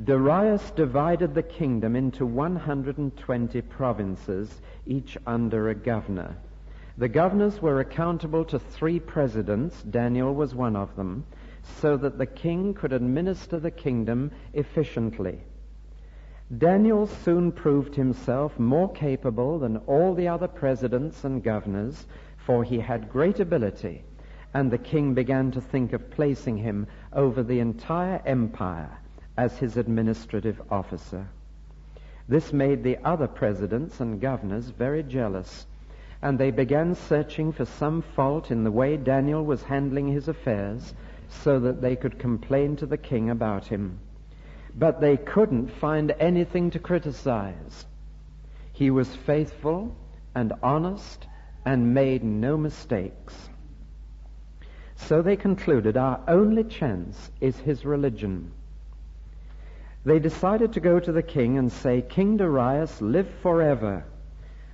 Darius divided the kingdom into 120 provinces, each under a governor. The governors were accountable to 3 presidents, Daniel was one of them, so that the king could administer the kingdom efficiently. Daniel soon proved himself more capable than all the other presidents and governors, for he had great ability, and the king began to think of placing him over the entire empire as his administrative officer. This made the other presidents and governors very jealous, and they began searching for some fault in the way Daniel was handling his affairs so that they could complain to the king about him. But they couldn't find anything to criticize. He was faithful and honest and made no mistakes. So they concluded our only chance is his religion. They decided to go to the king and say, "King Darius, live forever.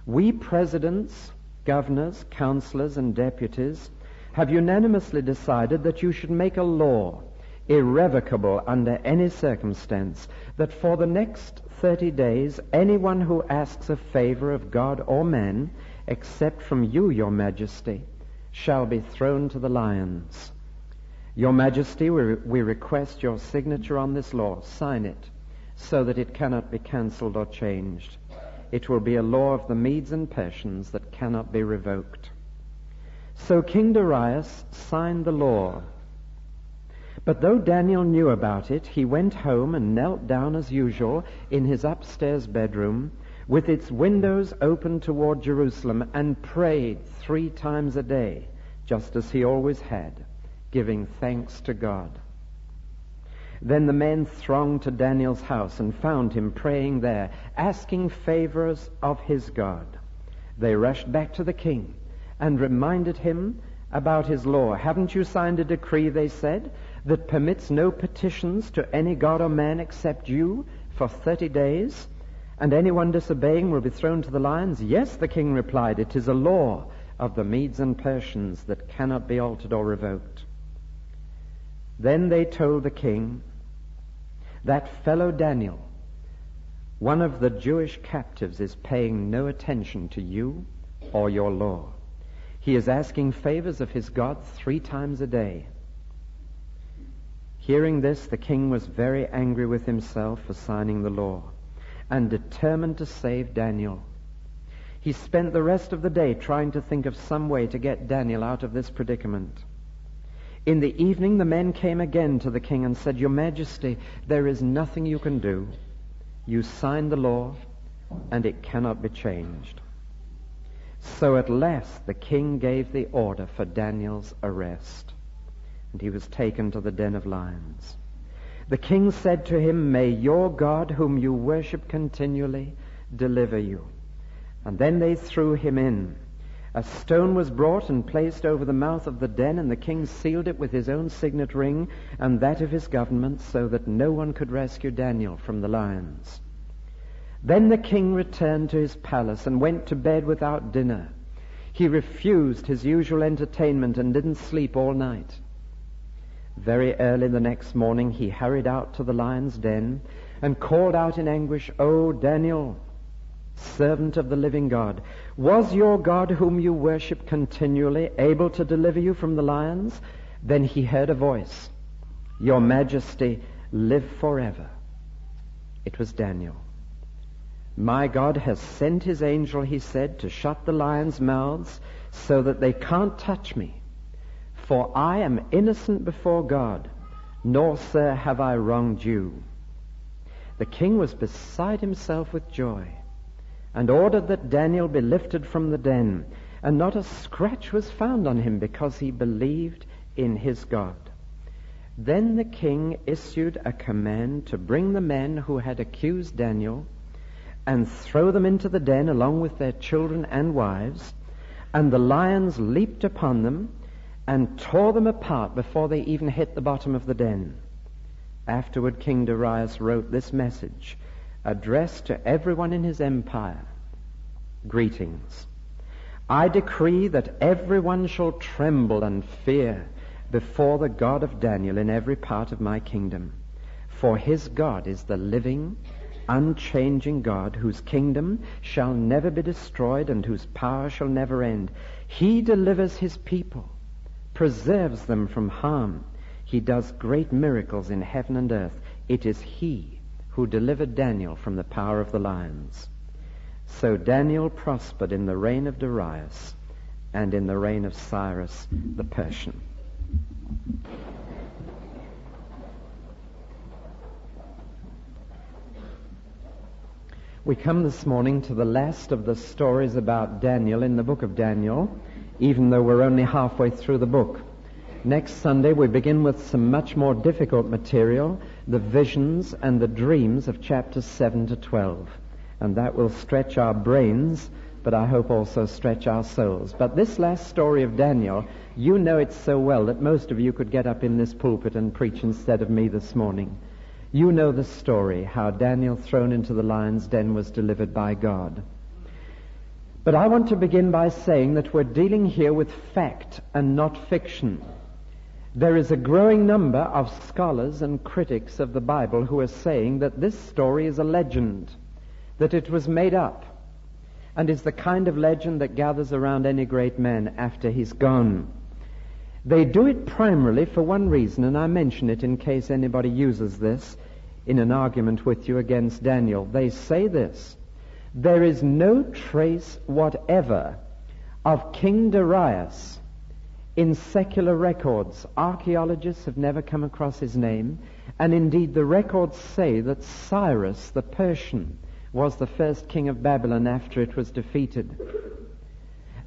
We presidents, governors, counselors, and deputies have unanimously decided that you should make a law, irrevocable under any circumstance, that for the next 30 days anyone who asks a favor of God or man, except from you, your majesty, shall be thrown to the lions. Your majesty, we request your signature on this law. Sign it, so that it cannot be cancelled or changed. It will be a law of the Medes and Persians that cannot be revoked." So King Darius signed the law. But though Daniel knew about it, he went home and knelt down as usual in his upstairs bedroom, with its windows open toward Jerusalem, and prayed 3 times a day, just as he always had, giving thanks to God. Then the men thronged to Daniel's house and found him praying there, asking favors of his God. They rushed back to the king and reminded him about his law. "Haven't you signed a decree," they said, "that permits no petitions to any god or man except you for 30 days, and anyone disobeying will be thrown to the lions?" "Yes," the king replied, "it is a law of the Medes and Persians that cannot be altered or revoked." Then they told the king, "That fellow Daniel, one of the Jewish captives, is paying no attention to you or your law. He is asking favors of his God 3 times a day." Hearing this, the king was very angry with himself for signing the law, and determined to save Daniel. He spent the rest of the day trying to think of some way to get Daniel out of this predicament. In the evening, the men came again to the king and said, "Your Majesty, there is nothing you can do. You signed the law, and it cannot be changed." So at last the king gave the order for Daniel's arrest, and he was taken to the den of lions. The king said to him, "May your God, whom you worship continually, deliver you." And then they threw him in. A stone was brought and placed over the mouth of the den, and the king sealed it with his own signet ring and that of his government, so that no one could rescue Daniel from the lions. Then the king returned to his palace and went to bed without dinner. He refused his usual entertainment and didn't sleep all night. Very early the next morning he hurried out to the lion's den and called out in anguish, "O Daniel, servant of the living God, was your God, whom you worship continually, able to deliver you from the lions?" Then he heard a voice, "Your Majesty, live forever." It was Daniel. "My God has sent his angel," he said, "to shut the lions' mouths so that they can't touch me. For I am innocent before God, nor, sir, have I wronged you." The king was beside himself with joy, and ordered that Daniel be lifted from the den, and not a scratch was found on him, because he believed in his God. Then the king issued a command to bring the men who had accused Daniel and throw them into the den along with their children and wives, and the lions leaped upon them and tore them apart before they even hit the bottom of the den. Afterward, King Darius wrote this message, addressed to everyone in his empire. "Greetings. I decree that everyone shall tremble and fear before the God of Daniel in every part of my kingdom. For his God is the living, unchanging God, whose kingdom shall never be destroyed and whose power shall never end. He delivers his people, preserves them from harm. He does great miracles in heaven and earth. It is he who delivered Daniel from the power of the lions. So Daniel prospered in the reign of Darius and in the reign of Cyrus the Persian. We come this morning to the last of the stories about Daniel in the book of Daniel, even though we're only halfway through the book. Next Sunday we begin with some much more difficult material, the visions and the dreams of chapters 7 to 12. And that will stretch our brains, but I hope also stretch our souls. But this last story of Daniel, you know it so well that most of you could get up in this pulpit and preach instead of me this morning. You know the story, how Daniel, thrown into the lion's den, was delivered by God. But I want to begin by saying that we're dealing here with fact and not fiction. There is a growing number of scholars and critics of the Bible who are saying that this story is a legend, that it was made up, and is the kind of legend that gathers around any great man after he's gone. They do it primarily for one reason, and I mention it in case anybody uses this in an argument with you against Daniel. They say this: there is no trace whatever of King Darius in secular records. Archaeologists have never come across his name, and indeed the records say that Cyrus the Persian was the first king of Babylon after it was defeated.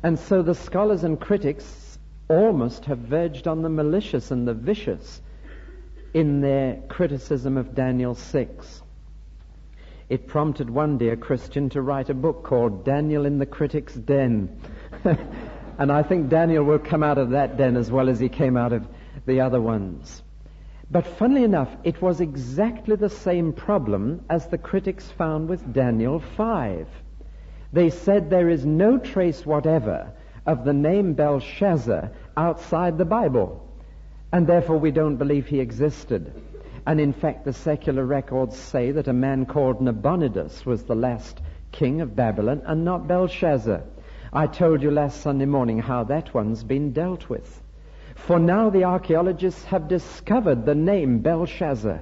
And so the scholars and critics almost have verged on the malicious and the vicious in their criticism of Daniel 6. It prompted one dear Christian to write a book called Daniel in the Critic's Den. And I think Daniel will come out of that den as well as he came out of the other ones. But funnily enough, it was exactly the same problem as the critics found with Daniel 5. They said there is no trace whatever of the name Belshazzar outside the Bible, and therefore we don't believe he existed. And in fact, the secular records say that a man called Nabonidus was the last king of Babylon and not Belshazzar. I told you last Sunday morning how that one's been dealt with. For now the archaeologists have discovered the name Belshazzar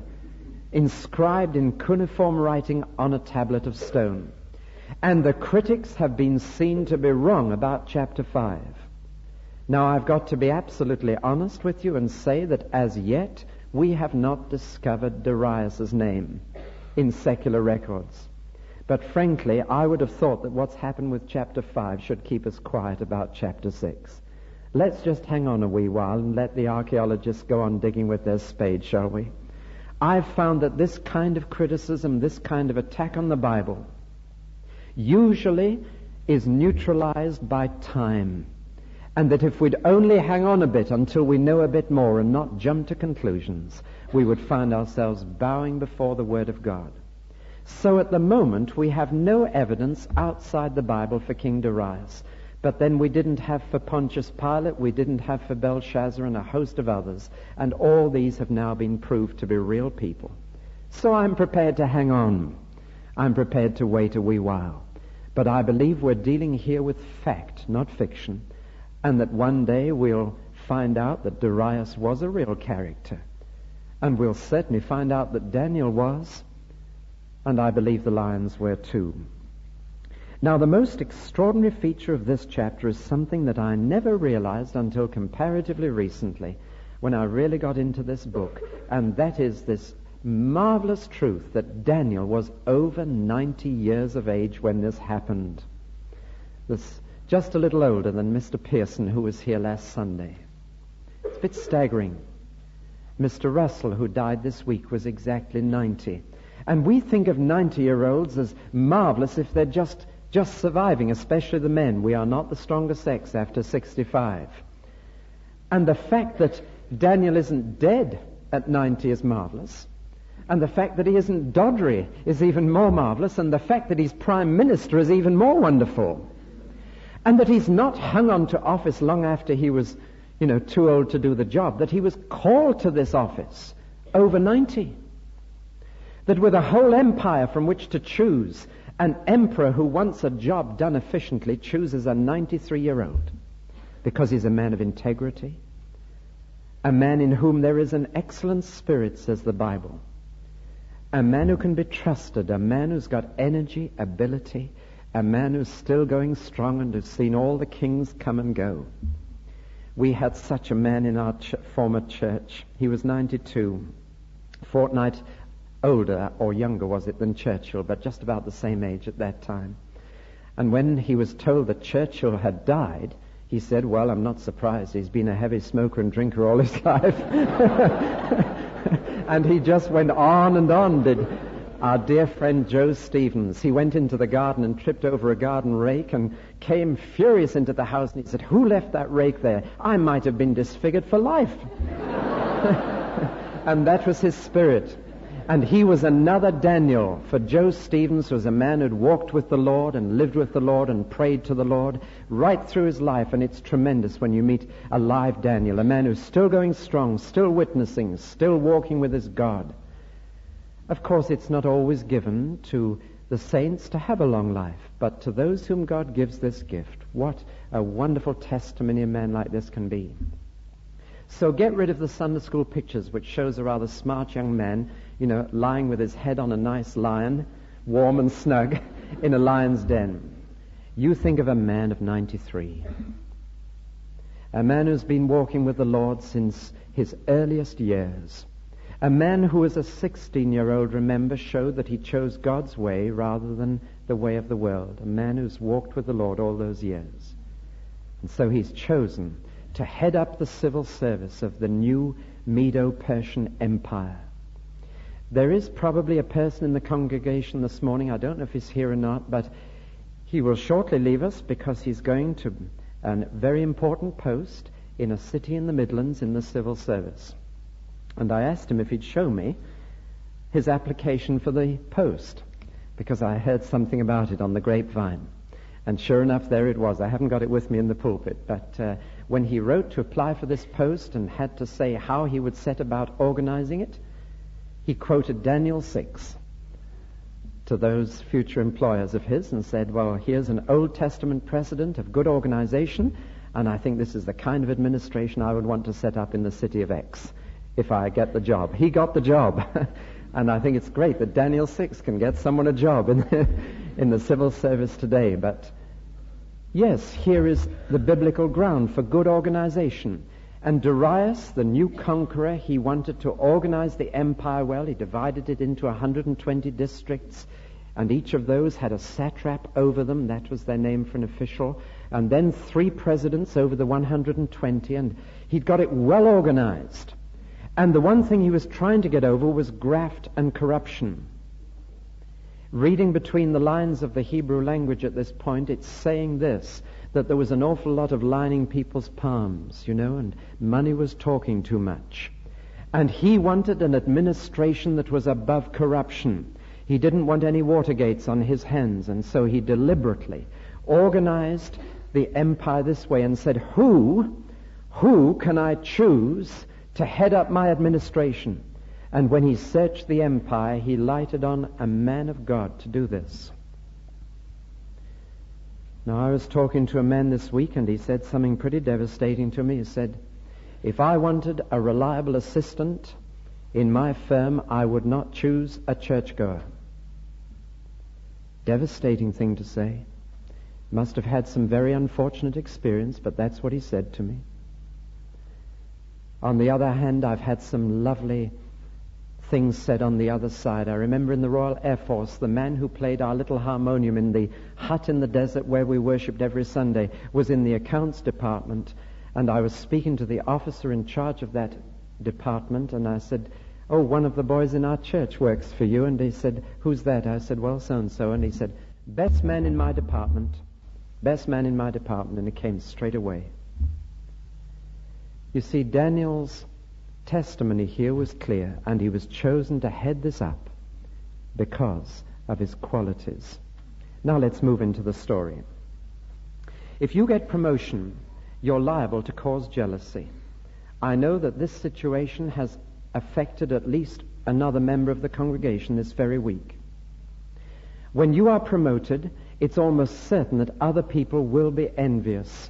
inscribed in cuneiform writing on a tablet of stone. And the critics have been seen to be wrong about chapter 5. Now I've got to be absolutely honest with you and say that as yet we have not discovered Darius's name in secular records. But frankly, I would have thought that what's happened with chapter 5 should keep us quiet about chapter 6. Let's just hang on a wee while and let the archaeologists go on digging with their spade, shall we? I've found that this kind of criticism, this kind of attack on the Bible, usually is neutralized by time. And that if we'd only hang on a bit until we know a bit more and not jump to conclusions, we would find ourselves bowing before the Word of God. So at the moment, we have no evidence outside the Bible for King Darius. But then we didn't have for Pontius Pilate, we didn't have for Belshazzar and a host of others. And all these have now been proved to be real people. So I'm prepared to hang on. I'm prepared to wait a wee while. But I believe we're dealing here with fact, not fiction. And that one day we'll find out that Darius was a real character. And we'll certainly find out that Daniel was. And I believe the lions were too. Now, the most extraordinary feature of this chapter is something that I never realized until comparatively recently, when I really got into this book, and that is this marvelous truth that Daniel was over 90 years of age when this happened. This just a little older than Mr. Pearson, who was here last Sunday. It's a bit staggering. Mr. Russell, who died this week, was exactly 90. And we think of 90-year-olds as marvelous if they're just surviving, especially the men. We are not the strongest sex after 65. And the fact that Daniel isn't dead at 90 is marvelous. And the fact that he isn't Doddery is even more marvelous. And the fact that he's Prime Minister is even more wonderful. And that he's not hung on to office long after he was, too old to do the job. That he was called to this office over 90. that with a whole empire from which to choose, an emperor who wants a job done efficiently chooses a 93-year-old because he's a man of integrity, a man in whom there is an excellent spirit, says the Bible, a man who can be trusted, a man who's got energy, ability, a man who's still going strong and who's seen all the kings come and go. We had such a man in our former church. He was 92, fortnight older or younger was it than Churchill, but just about the same age at that time. And when he was told that Churchill had died, he said, well, I'm not surprised. He's been a heavy smoker and drinker all his life. And he just went on, did our dear friend Joe Stevens. He went into the garden and tripped over a garden rake and came furious into the house, and he said, who left that rake there? I might have been disfigured for life. And that was his spirit. And he was another Daniel, for Joe Stevens was a man who'd walked with the Lord and lived with the Lord and prayed to the Lord right through his life. And it's tremendous when you meet a live Daniel, a man who's still going strong, still witnessing, still walking with his God. Of course, it's not always given to the saints to have a long life, but to those whom God gives this gift, what a wonderful testimony a man like this can be. So get rid of the Sunday school pictures, which shows a rather smart young man, lying with his head on a nice lion, warm and snug, in a lion's den. You think of a man of 93. A man who's been walking with the Lord since his earliest years. A man who as a 16-year-old, remember, showed that he chose God's way rather than the way of the world. A man who's walked with the Lord all those years. And so he's chosen to head up the civil service of the new Medo-Persian Empire. There is probably a person in the congregation this morning, I don't know if he's here or not, but he will shortly leave us because he's going to a very important post in a city in the Midlands in the civil service. And I asked him if he'd show me his application for the post, because I heard something about it on the grapevine. And sure enough, there it was. I haven't got it with me in the pulpit, but when he wrote to apply for this post and had to say how he would set about organizing it, he quoted Daniel 6 to those future employers of his and said, well, here's an Old Testament precedent of good organization, and I think this is the kind of administration I would want to set up in the city of X if I get the job. He got the job. And I think it's great that Daniel 6 can get someone a job in the civil service today. But yes, here is the biblical ground for good organization. And Darius, the new conqueror, he wanted to organize the empire well. He divided it into 120 districts, and each of those had a satrap over them. That was their name for an official. And then 3 presidents over the 120, and he'd got it well organized. And the one thing he was trying to get over was graft and corruption. Reading between the lines of the Hebrew language at this point, it's saying this, that there was an awful lot of lining people's palms, and money was talking too much. And he wanted an administration that was above corruption. He didn't want any Watergates on his hands, and so he deliberately organized the empire this way and said, who can I choose to head up my administration? And when he searched the empire, he lighted on a man of God to do this. Now, I was talking to a man this week, and he said something pretty devastating to me. He said, if I wanted a reliable assistant in my firm, I would not choose a churchgoer. Devastating thing to say. Must have had some very unfortunate experience, but that's what he said to me. On the other hand, I've had some lovely things said on the other side. I remember in the Royal Air Force, the man who played our little harmonium in the hut in the desert where we worshipped every Sunday was in the accounts department, and I was speaking to the officer in charge of that department, and I said, oh, one of the boys in our church works for you. And he said, who's that? I said, well, so-and-so. And he said, best man in my department, and it came straight away. You see, Daniel's testimony here was clear, and he was chosen to head this up because of his qualities. Now let's move into the story. If you get promotion, you're liable to cause jealousy. I know that this situation has affected at least another member of the congregation this very week. When you are promoted, it's almost certain that other people will be envious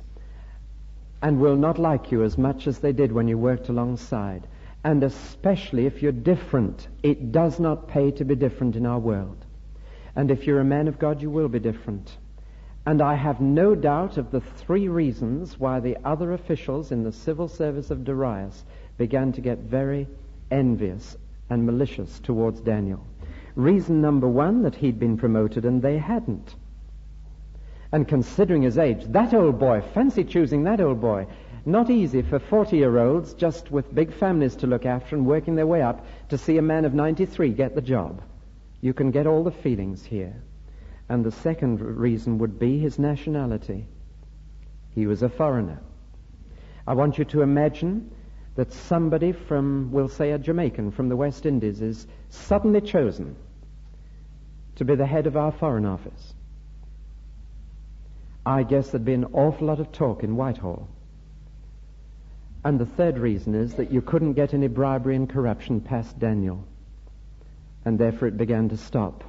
and will not like you as much as they did when you worked alongside. And especially if you're different. It does not pay to be different in our world. And if you're a man of God, you will be different. And I have no doubt of the 3 reasons why the other officials in the civil service of Darius began to get very envious and malicious towards Daniel. Reason number 1, that he'd been promoted and they hadn't. And considering his age, that old boy, fancy choosing that old boy. Not easy for 40-year-olds just with big families to look after and working their way up to see a man of 93 get the job. You can get all the feelings here. And the second reason would be his nationality. He was a foreigner. I want you to imagine that somebody from, we'll say a Jamaican from the West Indies, is suddenly chosen to be the head of our Foreign Office. I guess there'd be an awful lot of talk in Whitehall. And the third reason is that you couldn't get any bribery and corruption past Daniel. And therefore it began to stop.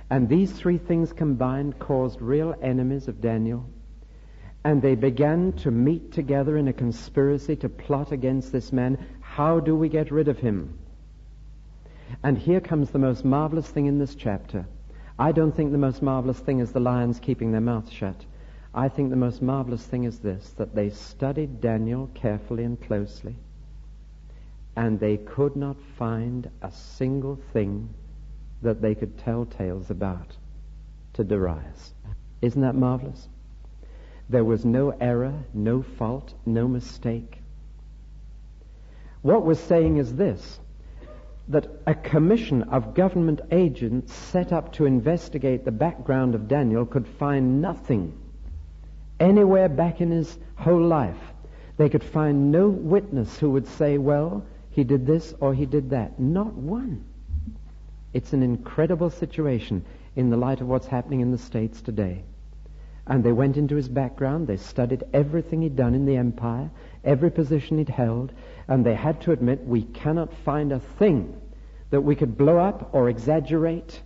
And these 3 things combined caused real enemies of Daniel. And they began to meet together in a conspiracy to plot against this man. How do we get rid of him? And here comes the most marvelous thing in this chapter. I don't think the most marvelous thing is the lions keeping their mouths shut. I think the most marvelous thing is this, that they studied Daniel carefully and closely, and they could not find a single thing that they could tell tales about to Darius. Isn't that marvelous? There was no error, no fault, no mistake. What we're saying is this, that a commission of government agents set up to investigate the background of Daniel could find nothing anywhere back in his whole life. They could find no witness who would say, well, he did this or he did that. Not one. It's an incredible situation in the light of what's happening in the States today. And they went into his background, they studied everything he'd done in the empire, every position he'd held, and they had to admit, we cannot find a thing that we could blow up or exaggerate,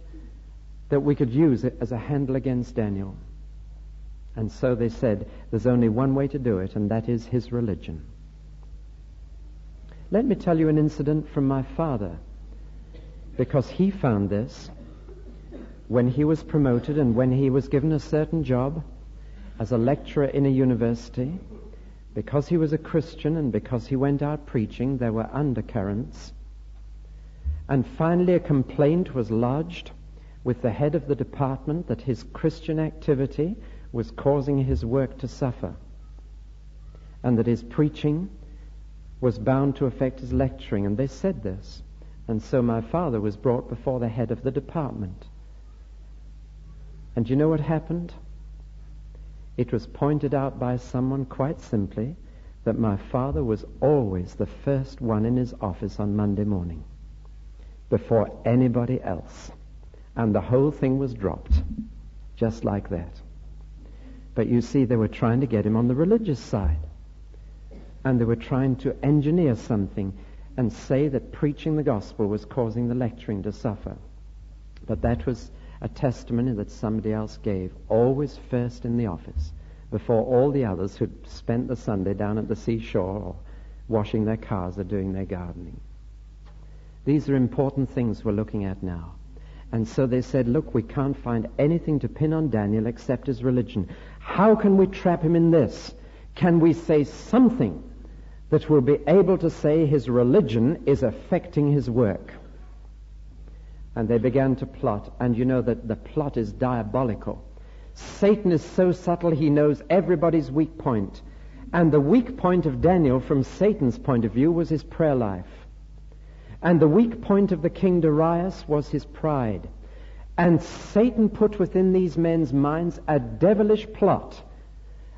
that we could use it as a handle against Daniel. And so they said, there's only one way to do it, and that is his religion. Let me tell you an incident from my father, because he found this when he was promoted and when he was given a certain job as a lecturer in a university. Because he was a Christian and because he went out preaching, there were undercurrents. And finally a complaint was lodged with the head of the department that his Christian activity was causing his work to suffer, and that his preaching was bound to affect his lecturing. And they said this. And so my father was brought before the head of the department. And you know what happened? It was pointed out by someone quite simply that my father was always the first one in his office on Monday morning, before anybody else. And the whole thing was dropped, just like that. But you see, they were trying to get him on the religious side. And they were trying to engineer something and say that preaching the gospel was causing the lecturing to suffer. But that was a testimony that somebody else gave, always first in the office, before all the others who'd spent the Sunday down at the seashore or washing their cars or doing their gardening. These are important things we're looking at now. And so they said, look, we can't find anything to pin on Daniel except his religion. How can we trap him in this? Can we say something that will be able to say his religion is affecting his work? And they began to plot, and you know that the plot is diabolical. Satan is so subtle, he knows everybody's weak point. And the weak point of Daniel, from Satan's point of view, was his prayer life. And the weak point of the king Darius was his pride. And Satan put within these men's minds a devilish plot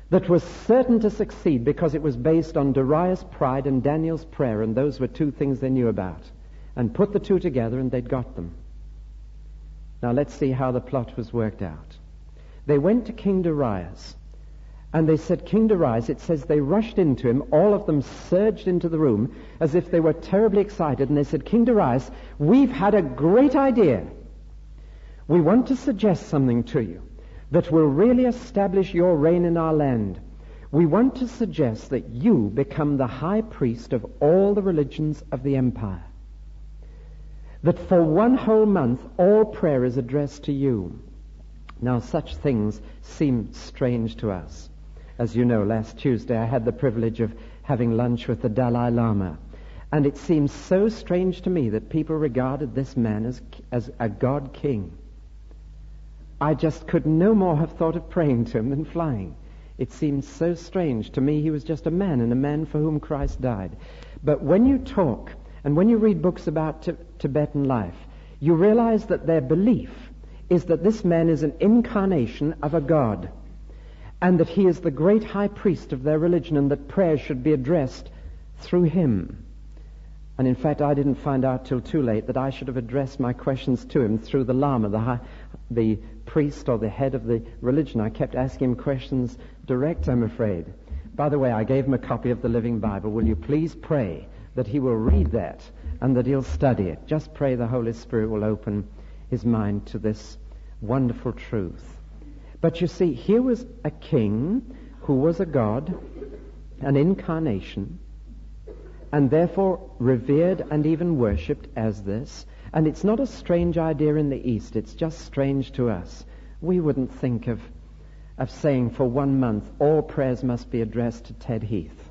that was certain to succeed because it was based on Darius' pride and Daniel's prayer, and those were 2 things they knew about. And put the 2 together and they'd got them. Now let's see how the plot was worked out. They went to King Darius And they said, King Darius, it says they rushed into him, all of them surged into the room as if they were terribly excited, and they said, King Darius, we've had a great idea. We want to suggest something to you that will really establish your reign in our land. We want to suggest that you become the high priest of all the religions of the empire. That for one whole month, all prayer is addressed to you. Now, such things seem strange to us. As you know, last Tuesday I had the privilege of having lunch with the Dalai Lama. And it seems so strange to me that people regarded this man as a God king. I just could no more have thought of praying to him than flying. It seems so strange. To me, he was just a man, and a man for whom Christ died. But when you talk, and when you read books about Tibetan life, you realize that their belief is that this man is an incarnation of a god, and that he is the great high priest of their religion, and that prayer should be addressed through him. And in fact, I didn't find out till too late that I should have addressed my questions to him through the Lama, the priest or the head of the religion. I kept asking him questions direct, I'm afraid. By the way, I gave him a copy of the Living Bible. Will you please pray that he will read that and that he'll study it? Just pray the Holy Spirit will open his mind to this wonderful truth. But you see, here was a king who was a god, an incarnation, and therefore revered and even worshipped as this. And it's not a strange idea in the East, it's just strange to us. We wouldn't think of saying for 1 month all prayers must be addressed to Ted Heath.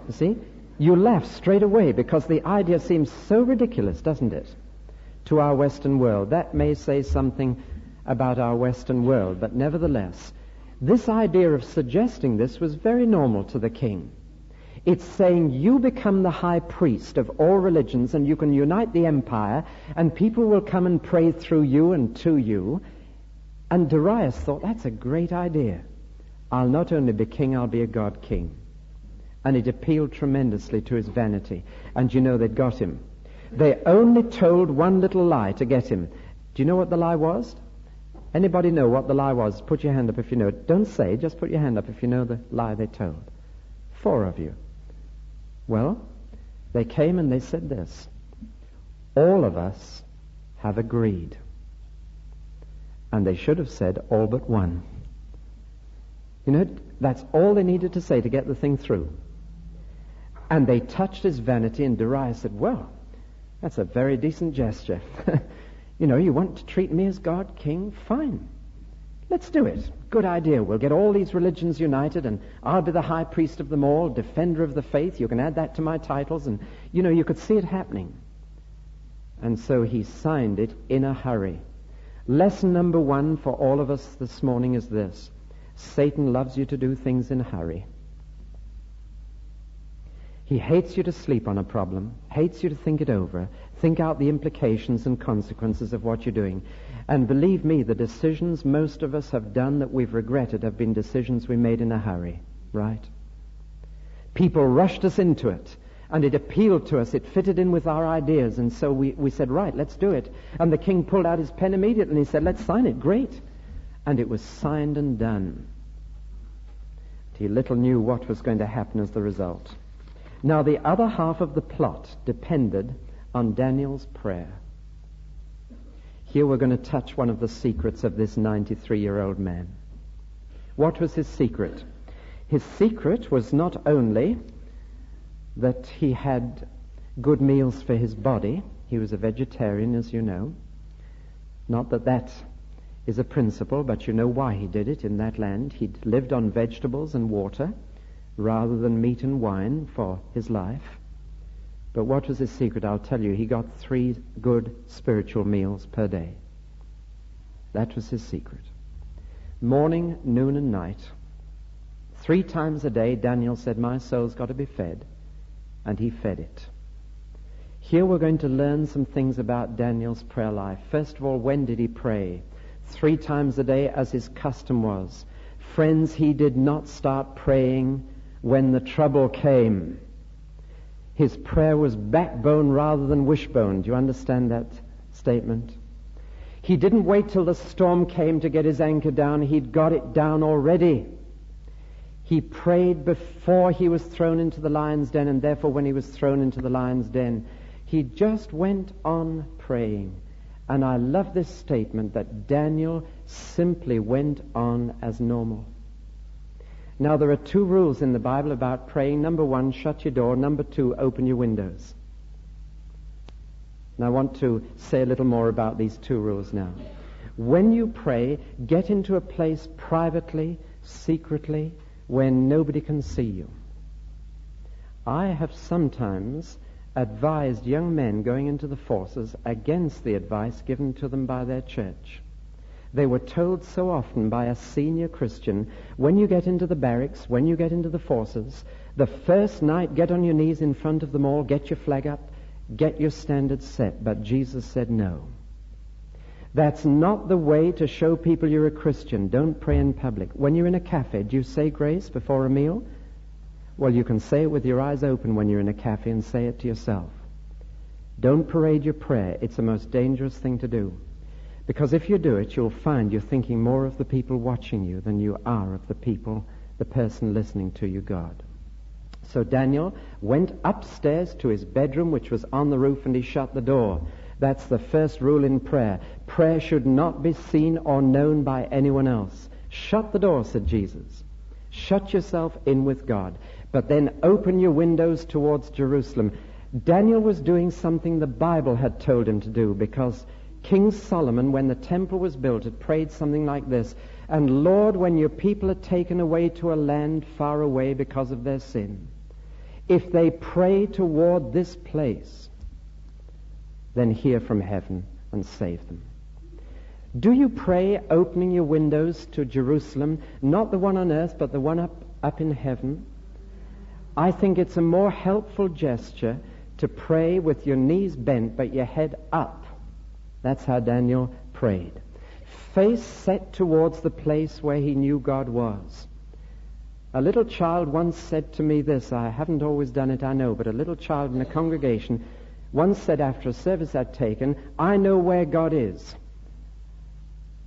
You see? You laugh straight away because the idea seems so ridiculous, doesn't it, to our Western world. That may say something about our Western world, but nevertheless, this idea of suggesting this was very normal to the king. It's saying you become the high priest of all religions, and you can unite the empire, and people will come and pray through you and to you. And Darius thought, that's a great idea. I'll not only be king, I'll be a god king. And it appealed tremendously to his vanity. And you know, they'd got him. They only told one little lie to get him. Do you know what the lie was? Anybody know what the lie was? Put your hand up if you know it. Don't say, just put your hand up if you know the lie they told. 4 of you. Well, they came and they said this: all of us have agreed. And they should have said all but one. You know, that's all they needed to say to get the thing through. And they touched his vanity, and Darius said, well, that's a very decent gesture. You know, you want to treat me as God, king? Fine. Let's do it. Good idea. We'll get all these religions united, and I'll be the high priest of them all, defender of the faith. You can add that to my titles, and, you know, you could see it happening. And so he signed it in a hurry. Lesson number 1 for all of us this morning is this: Satan loves you to do things in a hurry. He hates you to sleep on a problem, hates you to think it over, think out the implications and consequences of what you're doing. And believe me, the decisions most of us have done that we've regretted have been decisions we made in a hurry, right? People rushed us into it, and it appealed to us, it fitted in with our ideas, and so we said, right, let's do it. And the king pulled out his pen immediately, and he said, let's sign it, great. And it was signed and done. He little knew what was going to happen as the result. Now, the other half of the plot depended on Daniel's prayer. Here we're going to touch one of the secrets of this 93-year-old man. What was his secret? His secret was not only that he had good meals for his body. He was a vegetarian, as you know. Not that that is a principle, but you know why he did it in that land. He'd lived on vegetables and water rather than meat and wine for his life. But what was his secret? I'll tell you. He got 3 good spiritual meals per day. That was his secret. Morning, noon, and night. 3 times a day, Daniel said, my soul's got to be fed. And he fed it. Here we're going to learn some things about Daniel's prayer life. First of all, when did he pray? 3 times a day, as his custom was. Friends, he did not start praying when the trouble came. His prayer was backbone rather than wishbone. Do you understand that statement? He didn't wait till the storm came to get his anchor down. He'd got it down already. He prayed before he was thrown into the lion's den, and therefore when he was thrown into the lion's den, he just went on praying. And I love this statement that Daniel simply went on as normal. Now, there are 2 rules in the Bible about praying. Number 1, shut your door. Number 2, open your windows. And I want to say a little more about these 2 rules now. When you pray, get into a place privately, secretly, where nobody can see you. I have sometimes advised young men going into the forces against the advice given to them by their church. They were told so often by a senior Christian, when you get into the barracks, when you get into the forces, the first night get on your knees in front of them all, get your flag up, get your standards set. But Jesus said no. That's not the way to show people you're a Christian. Don't pray in public. When you're in a cafe, do you say grace before a meal? Well, you can say it with your eyes open when you're in a cafe and say it to yourself. Don't parade your prayer. It's the most dangerous thing to do. Because if you do it, you'll find you're thinking more of the people watching you than you are of the person listening to you, God. So Daniel went upstairs to his bedroom, which was on the roof, and he shut the door. That's the first rule in prayer. Prayer should not be seen or known by anyone else. Shut the door, said Jesus. Shut yourself in with God. But then open your windows towards Jerusalem. Daniel was doing something the Bible had told him to do, because King Solomon, when the temple was built, had prayed something like this: "And Lord, when your people are taken away to a land far away because of their sin, if they pray toward this place, then hear from heaven and save them." Do you pray opening your windows to Jerusalem, not the one on earth, but the one up in heaven? I think it's a more helpful gesture to pray with your knees bent but your head up. That's how Daniel prayed. Face set towards the place where he knew God was. A little child once said to me this, I haven't always done it, I know, but a little child in a congregation once said after a service I'd taken, "I know where God is."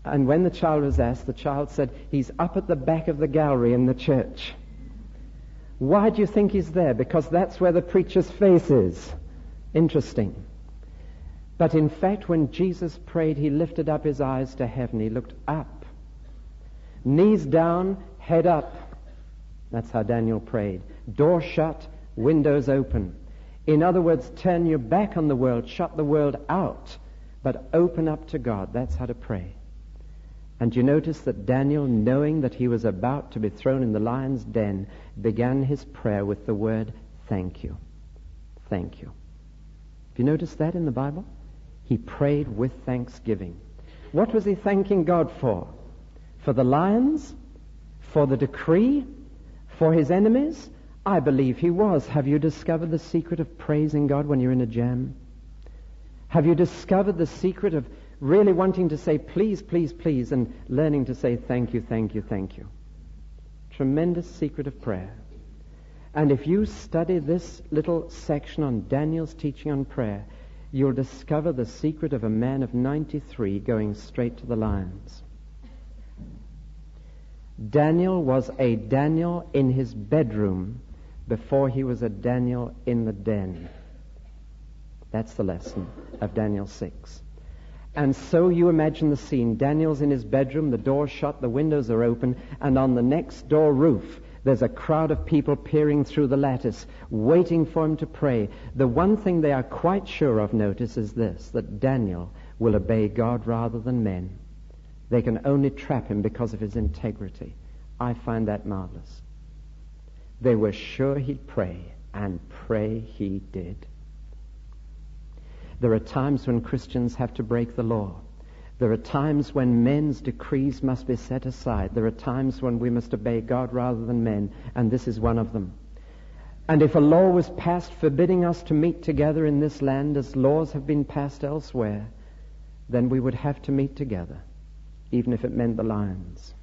And when the child was asked, the child said, "He's up at the back of the gallery in the church." Why do you think he's there? Because that's where the preacher's face is. Interesting. But in fact, when Jesus prayed, he lifted up his eyes to heaven. He looked up. Knees down, head up. That's how Daniel prayed. Door shut, windows open. In other words, turn your back on the world, shut the world out, but open up to God. That's how to pray. And you notice that Daniel, knowing that he was about to be thrown in the lion's den, began his prayer with the word, "Thank you. Thank you." Have you noticed that in the Bible? He prayed with thanksgiving. What was he thanking God for? For the lions? For the decree? For his enemies? I believe he was. Have you discovered the secret of praising God when you're in a jam? Have you discovered the secret of really wanting to say please, please, please, and learning to say thank you, thank you, thank you? Tremendous secret of prayer. And if you study this little section on Daniel's teaching on prayer, you'll discover the secret of a man of 93 going straight to the lions. Daniel was a Daniel in his bedroom before he was a Daniel in the den. That's the lesson of Daniel 6. And so you imagine the scene. Daniel's in his bedroom, the door's shut, the windows are open, and on the next door roof, there's a crowd of people peering through the lattice, waiting for him to pray. The one thing they are quite sure of, notice, is this, that Daniel will obey God rather than men. They can only trap him because of his integrity. I find that marvelous. They were sure he'd pray, and pray he did. There are times when Christians have to break the law. There are times when men's decrees must be set aside. There are times when we must obey God rather than men, and this is one of them. And if a law was passed forbidding us to meet together in this land as laws have been passed elsewhere, then we would have to meet together, even if it meant the lions.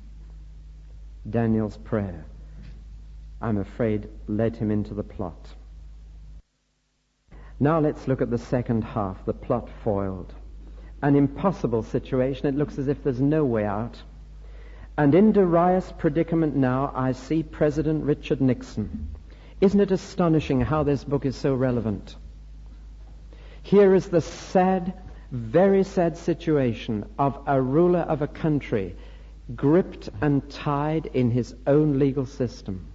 Daniel's prayer, I'm afraid, led him into the plot. Now let's look at the second half, the plot foiled. An impossible situation. It looks as if there's no way out. And in Darius' predicament now, I see President Richard Nixon. Isn't it astonishing how this book is so relevant? Here is the sad, very sad situation of a ruler of a country gripped and tied in his own legal system,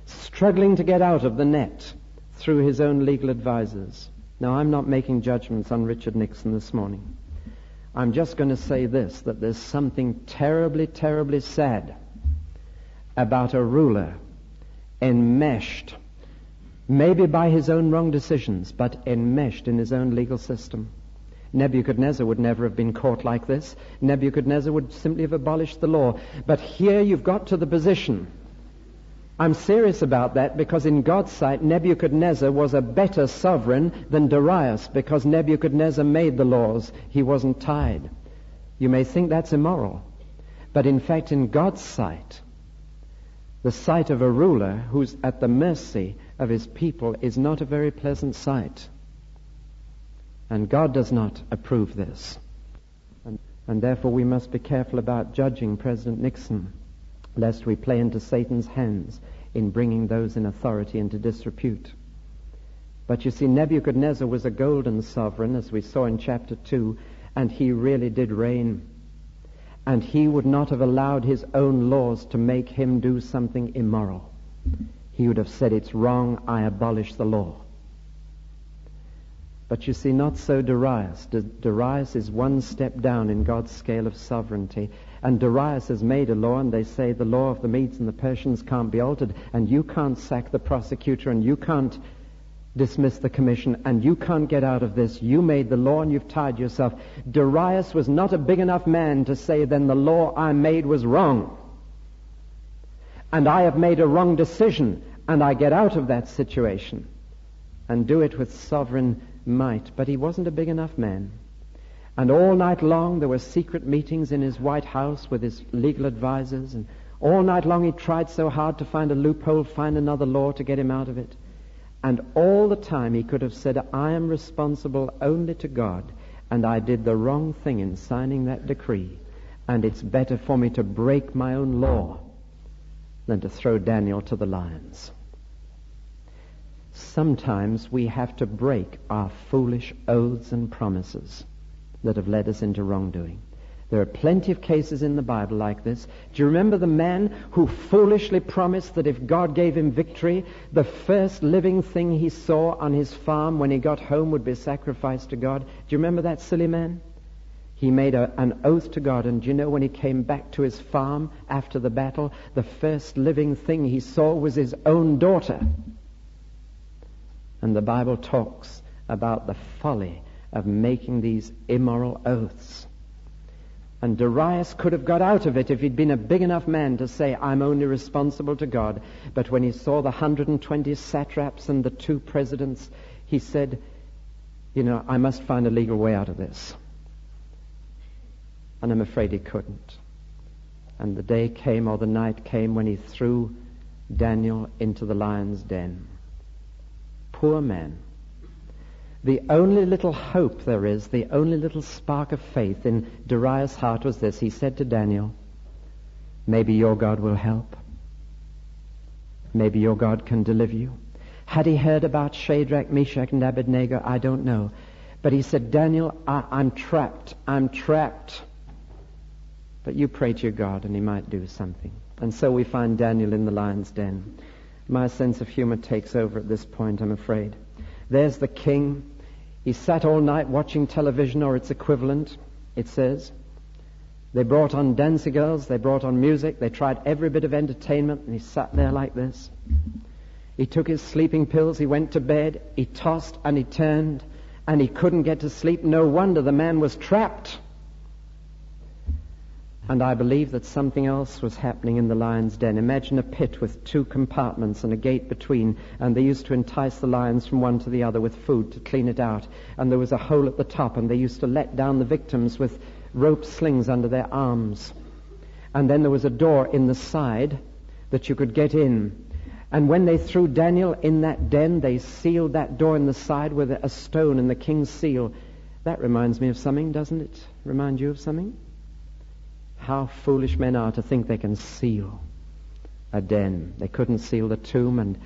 struggling to get out of the net through his own legal advisors. Now, I'm not making judgments on Richard Nixon this morning. I'm just going to say this, that there's something terribly, terribly sad about a ruler enmeshed, maybe by his own wrong decisions, but enmeshed in his own legal system. Nebuchadnezzar would never have been caught like this. Nebuchadnezzar would simply have abolished the law. But here you've got to the position. I'm serious about that because in God's sight, Nebuchadnezzar was a better sovereign than Darius because Nebuchadnezzar made the laws. He wasn't tied. You may think that's immoral. But in fact, in God's sight, the sight of a ruler who's at the mercy of his people is not a very pleasant sight. And God does not approve this. And therefore we must be careful about judging President Nixon, lest we play into Satan's hands in bringing those in authority into disrepute. But you see, Nebuchadnezzar was a golden sovereign, as we saw in chapter 2, and he really did reign. And he would not have allowed his own laws to make him do something immoral. He would have said, it's wrong, I abolish the law. But you see, not so Darius. Darius is one step down in God's scale of sovereignty. And Darius has made a law, and they say the law of the Medes and the Persians can't be altered, and you can't sack the prosecutor, and you can't dismiss the commission, and you can't get out of this. You made the law, and you've tied yourself. Darius was not a big enough man to say, then the law I made was wrong. And I have made a wrong decision, and I get out of that situation and do it with sovereign might. But he wasn't a big enough man. And all night long there were secret meetings in his White House with his legal advisors, and all night long he tried so hard to find a loophole, find another law to get him out of it. And all the time he could have said, I am responsible only to God, and I did the wrong thing in signing that decree, and it's better for me to break my own law than to throw Daniel to the lions. Sometimes we have to break our foolish oaths and promises that have led us into wrongdoing. There are plenty of cases in the Bible like this. Do you remember the man who foolishly promised that if God gave him victory, the first living thing he saw on his farm when he got home would be sacrificed to God? Do you remember that silly man? He made an oath to God, and do you know when he came back to his farm after the battle, the first living thing he saw was his own daughter. And the Bible talks about the folly of making these immoral oaths. And Darius could have got out of it if he'd been a big enough man to say, I'm only responsible to God. But when he saw the 120 satraps and the 2 presidents, he said, I must find a legal way out of this. And I'm afraid he couldn't. And the day came, or the night came, when he threw Daniel into the lion's den. Poor man. The only little hope there is, the only little spark of faith in Darius' heart was this. He said to Daniel, maybe your God will help. Maybe your God can deliver you. Had he heard about Shadrach, Meshach, and Abednego? I don't know. But he said, Daniel, I'm trapped. I'm trapped. But you pray to your God and he might do something. And so we find Daniel in the lion's den. My sense of humor takes over at this point, I'm afraid. There's the king. He sat all night watching television or its equivalent, it says. They brought on dancing girls, they brought on music, they tried every bit of entertainment, and he sat there like this. He took his sleeping pills, he went to bed, he tossed and he turned, and he couldn't get to sleep. No wonder the man was trapped. And I believe that something else was happening in the lion's den. Imagine a pit with 2 compartments and a gate between, and they used to entice the lions from one to the other with food to clean it out. And there was a hole at the top, and they used to let down the victims with rope slings under their arms. And then there was a door in the side that you could get in. And when they threw Daniel in that den, they sealed that door in the side with a stone and the king's seal. That reminds me of something, doesn't it? Remind you of something? how foolish men are to think they can seal a den. They couldn't seal the tomb, and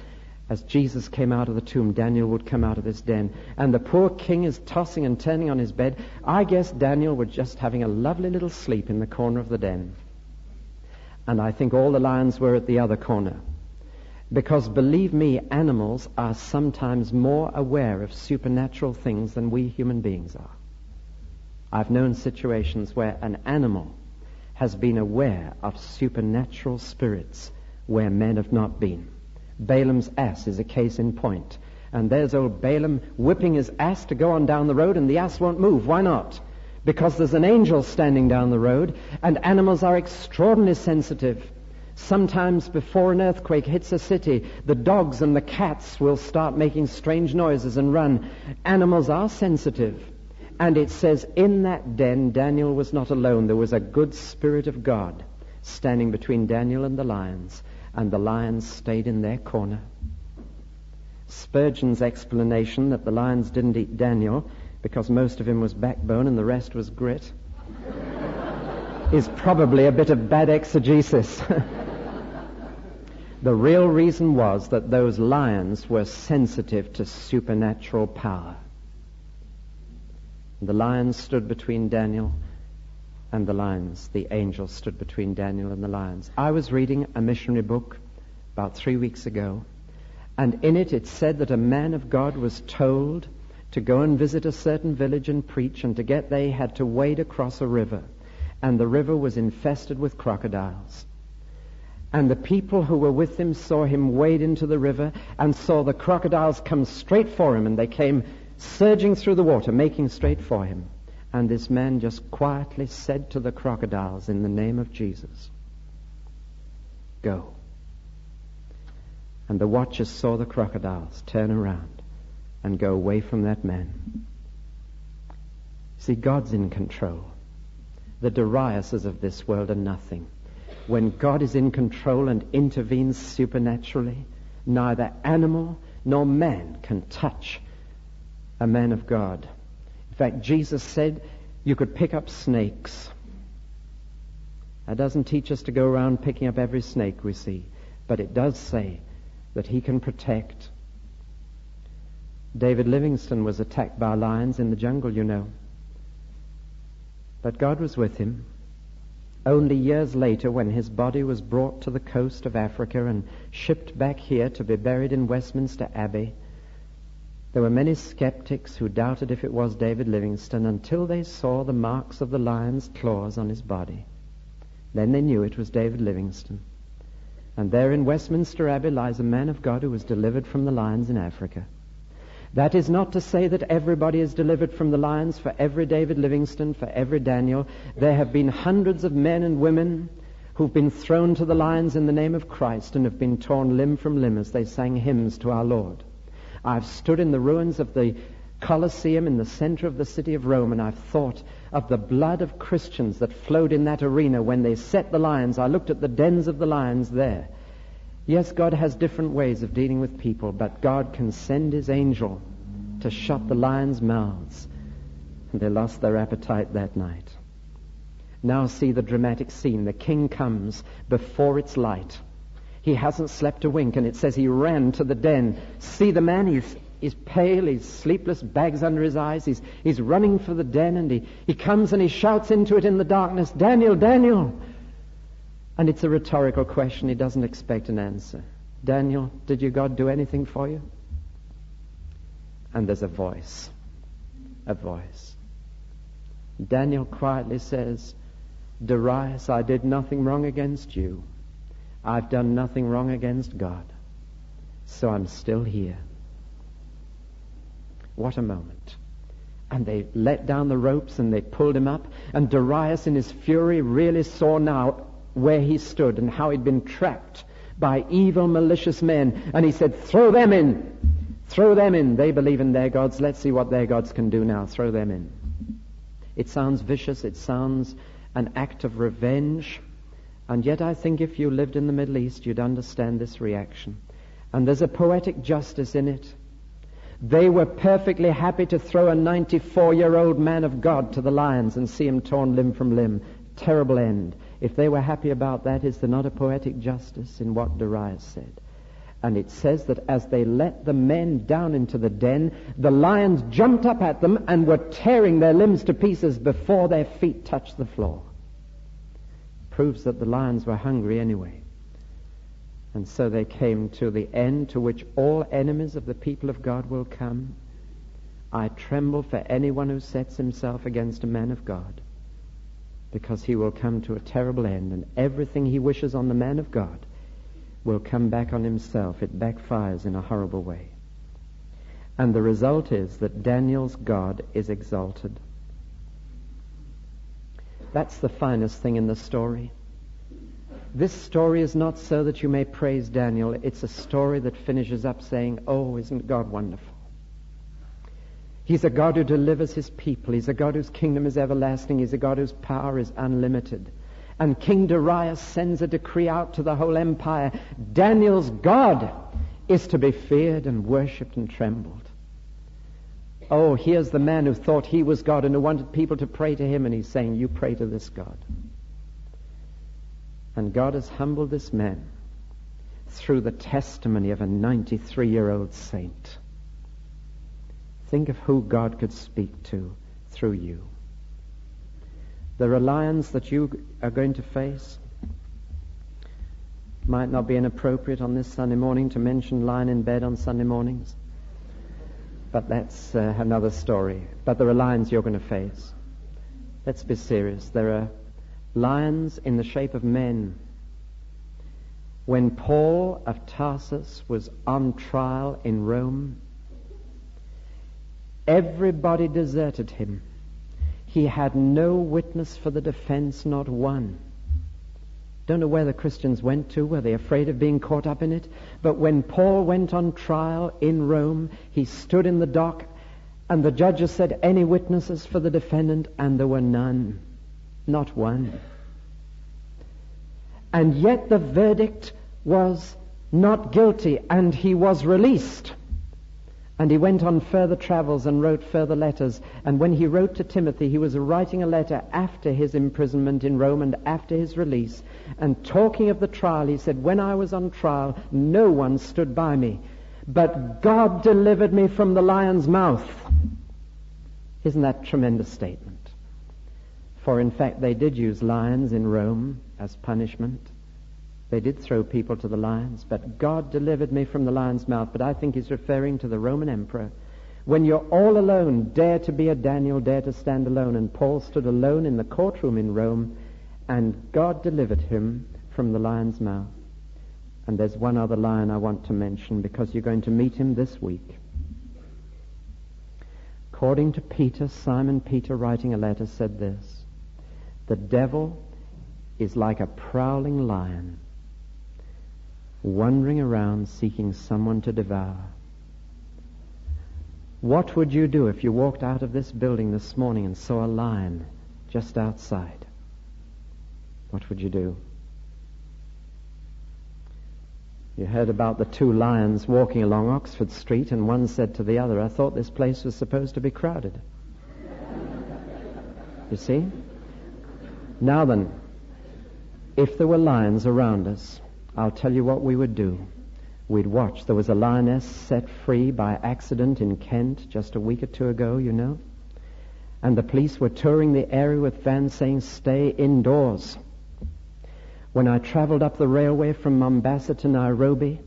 as Jesus came out of the tomb, Daniel would come out of this den. And the poor king is tossing and turning on his bed. I guess Daniel was just having a lovely little sleep in the corner of the den. And I think all the lions were at the other corner. Because, believe me, animals are sometimes more aware of supernatural things than we human beings are. I've known situations where an animal has been aware of supernatural spirits where men have not been. Balaam's ass is a case in point. And there's old Balaam whipping his ass to go on down the road, and the ass won't move. Why not? Because there's an angel standing down the road, and animals are extraordinarily sensitive. Sometimes before an earthquake hits a city, the dogs and the cats will start making strange noises and run. Animals are sensitive. And it says, in that den, Daniel was not alone. There was a good spirit of God standing between Daniel and the lions. And the lions stayed in their corner. Spurgeon's explanation that the lions didn't eat Daniel because most of him was backbone and the rest was grit is probably a bit of bad exegesis. The real reason was that those lions were sensitive to supernatural power. The lions stood between Daniel and the lions. The angel stood between Daniel and the lions. I was reading a missionary book about 3 weeks ago, and in it said that a man of God was told to go and visit a certain village and preach, and to get there he had to wade across a river, and the river was infested with crocodiles. And the people who were with him saw him wade into the river and saw the crocodiles come straight for him, and they came surging through the water, making straight for him. And this man just quietly said to the crocodiles, in the name of Jesus, go. And the watchers saw the crocodiles turn around and go away from that man. See, God's in control. The Dariuses of this world are nothing. When God is in control and intervenes supernaturally, neither animal nor man can touch a man of God. In fact, Jesus said you could pick up snakes. That doesn't teach us to go around picking up every snake we see, but it does say that he can protect. David Livingstone was attacked by lions in the jungle, you know. But God was with him. Only years later, when his body was brought to the coast of Africa and shipped back here to be buried in Westminster Abbey, there were many skeptics who doubted if it was David Livingstone until they saw the marks of the lion's claws on his body. Then they knew it was David Livingstone. And there in Westminster Abbey lies a man of God who was delivered from the lions in Africa. That is not to say that everybody is delivered from the lions, for every David Livingstone, for every Daniel. There have been hundreds of men and women who've been thrown to the lions in the name of Christ and have been torn limb from limb as they sang hymns to our Lord. I've stood in the ruins of the Colosseum in the center of the city of Rome, and I've thought of the blood of Christians that flowed in that arena when they set the lions. I looked at the dens of the lions there. Yes, God has different ways of dealing with people, but God can send his angel to shut the lions' mouths. And they lost their appetite that night. Now see the dramatic scene. The king comes before it's light. He hasn't slept a wink, and it says he ran to the den. See the man, he's pale, he's sleepless, bags under his eyes. He's running for the den, and he comes and he shouts into it in the darkness, Daniel, Daniel! And it's a rhetorical question. He doesn't expect an answer. Daniel, did your God do anything for you? And there's a voice. A voice. Daniel quietly says, Darius, I did nothing wrong against you. I've done nothing wrong against God. So I'm still here. What a moment. And they let down the ropes and they pulled him up. And Darius in his fury really saw now where he stood and how he'd been trapped by evil, malicious men. And he said, throw them in. Throw them in. They believe in their gods. Let's see what their gods can do now. Throw them in. It sounds vicious. It sounds an act of revenge. And yet I think if you lived in the Middle East, you'd understand this reaction. And there's a poetic justice in it. They were perfectly happy to throw a 94-year-old man of God to the lions and see him torn limb from limb. Terrible end. if they were happy about that, is there not a poetic justice in what Darius said? And it says that as they let the men down into the den, the lions jumped up at them and were tearing their limbs to pieces before their feet touched the floor. Proves that the lions were hungry anyway. And so they came to the end to which all enemies of the people of God will come. I tremble for anyone who sets himself against a man of God, because he will come to a terrible end, and everything he wishes on the man of God will come back on himself. It backfires in a horrible way. And the result is that Daniel's God is exalted. That's the finest thing in the story. This story is not so that you may praise Daniel. It's a story that finishes up saying, oh, isn't God wonderful? He's a God who delivers his people. He's a God whose kingdom is everlasting. He's a God whose power is unlimited. And King Darius sends a decree out to the whole empire. Daniel's God is to be feared and worshipped and trembled. Oh, here's the man who thought he was God and who wanted people to pray to him, and he's saying, you pray to this God. And God has humbled this man through the testimony of a 93-year-old saint. Think of who God could speak to through you. There are lions that you are going to face. Might not be inappropriate on this Sunday morning to mention lying in bed on Sunday mornings, but that's another story. But there are lions you're going to face. Let's be serious. There are lions in the shape of men. When Paul of Tarsus was on trial in Rome, everybody deserted him. He had no witness for the defense, not one. Don't know where the Christians went to. Were they afraid of being caught up in it? But when Paul went on trial in Rome, he stood in the dock, and the judges said, any witnesses for the defendant? And there were none. Not one. And yet the verdict was not guilty, and he was released. And he went on further travels and wrote further letters. And when he wrote to Timothy, he was writing a letter after his imprisonment in Rome and after his release. And talking of the trial, he said, when I was on trial, no one stood by me, but God delivered me from the lion's mouth. Isn't that a tremendous statement? For in fact, they did use lions in Rome as punishment. They did throw people to the lions, but God delivered me from the lion's mouth. But I think he's referring to the Roman emperor. When you're all alone, dare to be a Daniel, dare to stand alone. And Paul stood alone in the courtroom in Rome, and God delivered him from the lion's mouth. And there's one other lion I want to mention, because you're going to meet him this week. According to Peter, Simon Peter, writing a letter, said this: the devil is like a prowling lion, wandering around seeking someone to devour. What would you do if you walked out of this building this morning and saw a lion just outside? What would you do? You heard about the two lions walking along Oxford Street, and one said to the other, I thought this place was supposed to be crowded. You see? Now then, if there were lions around us, I'll tell you what we would do. We'd watch. There was a lioness set free by accident in Kent just a week or two ago, you know. And the police were touring the area with vans saying, stay indoors. When I traveled up the railway from Mombasa to Nairobi,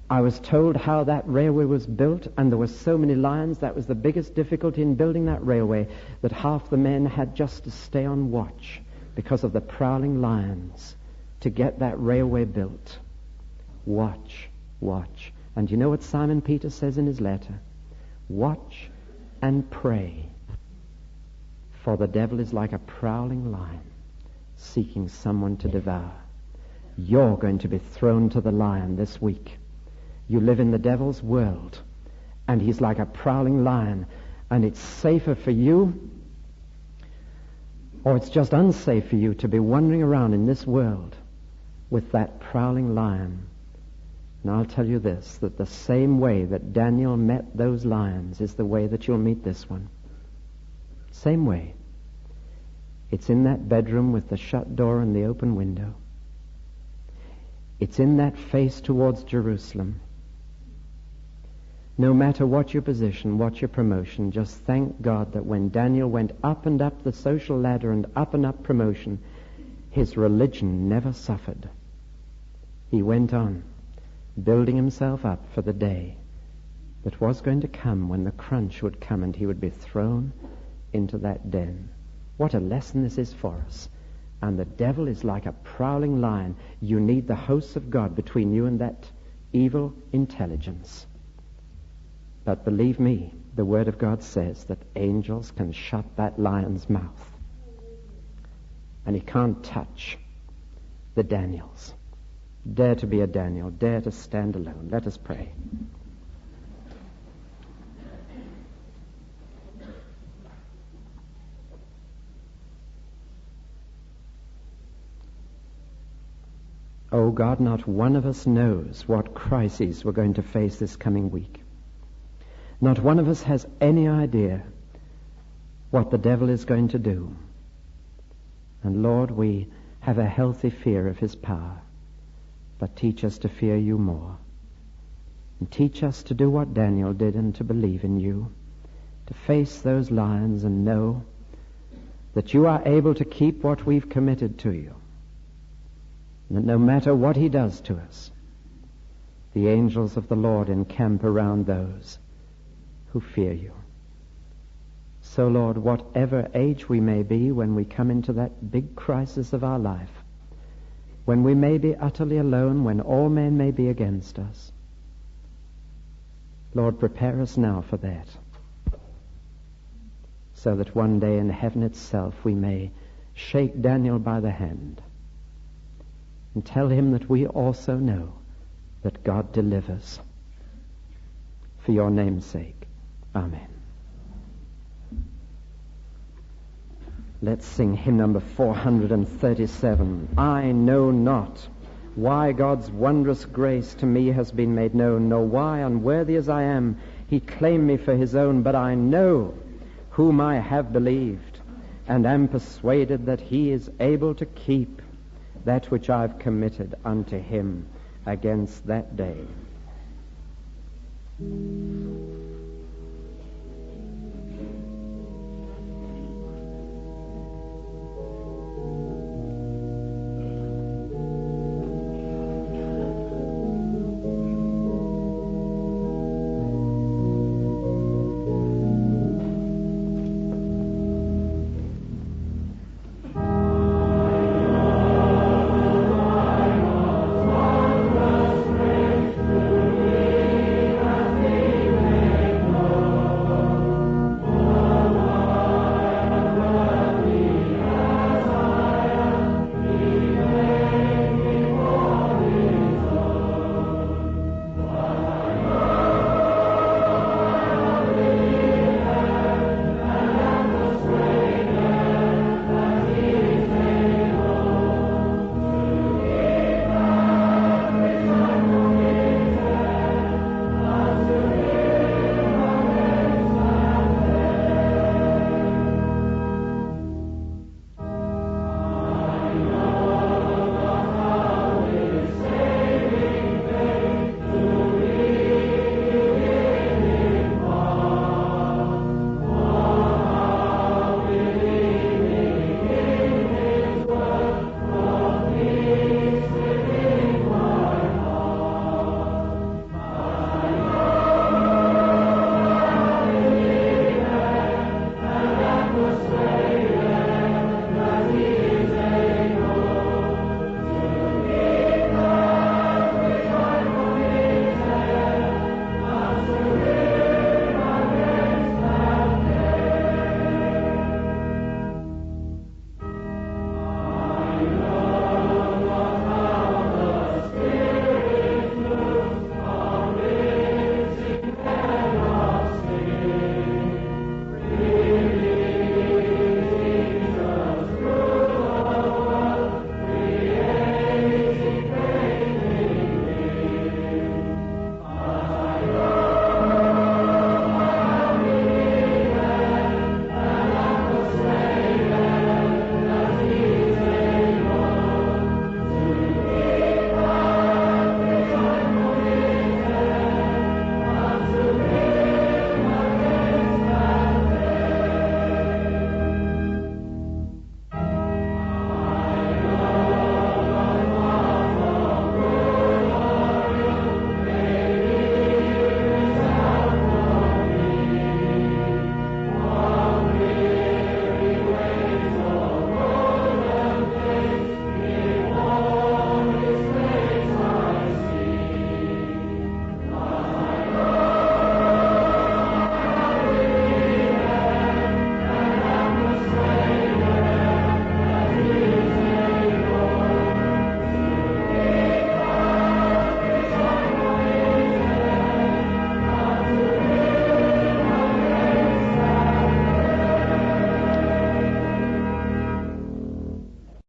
I was told how that railway was built, and there were so many lions. That was the biggest difficulty in building that railway, that half the men had just to stay on watch because of the prowling lions to get that railway built. Watch, watch. And you know what Simon Peter says in his letter? Watch and pray, for the devil is like a prowling lion seeking someone to devour. You're going to be thrown to the lion this week. You live in the devil's world, and he's like a prowling lion, and it's safer for you, or it's just unsafe for you to be wandering around in this world with that prowling lion. And I'll tell you this, that the same way that Daniel met those lions is the way that you'll meet this one. Same way. It's in that bedroom with the shut door and the open window. It's in that face towards Jerusalem. No matter what your position, what your promotion, just thank God that when Daniel went up and up the social ladder and up promotion, his religion never suffered. He went on, building himself up for the day that was going to come when the crunch would come and he would be thrown into that den. What a lesson this is for us. And the devil is like a prowling lion. You need the hosts of God between you and that evil intelligence. But believe me, the Word of God says that angels can shut that lion's mouth. And he can't touch the Daniels. Dare to be a Daniel. Dare to stand alone. Let us pray. Oh God, not one of us knows what crises we're going to face this coming week. Not one of us has any idea what the devil is going to do. And Lord, we have a healthy fear of his power. But teach us to fear you more. And teach us to do what Daniel did and to believe in you. To face those lions and know that you are able to keep what we've committed to you. And that no matter what he does to us, the angels of the Lord encamp around those who fear you. So, Lord, whatever age we may be when we come into that big crisis of our life, when we may be utterly alone, when all men may be against us, Lord, prepare us now for that, so that one day in heaven itself we may shake Daniel by the hand and tell him that we also know that God delivers. For your name's sake. Amen. Let's sing hymn number 437. I know not why God's wondrous grace to me has been made known, nor why, unworthy as I am, he claimed me for his own, but I know whom I have believed, and am persuaded that he is able to keep that which I've committed unto him against that day.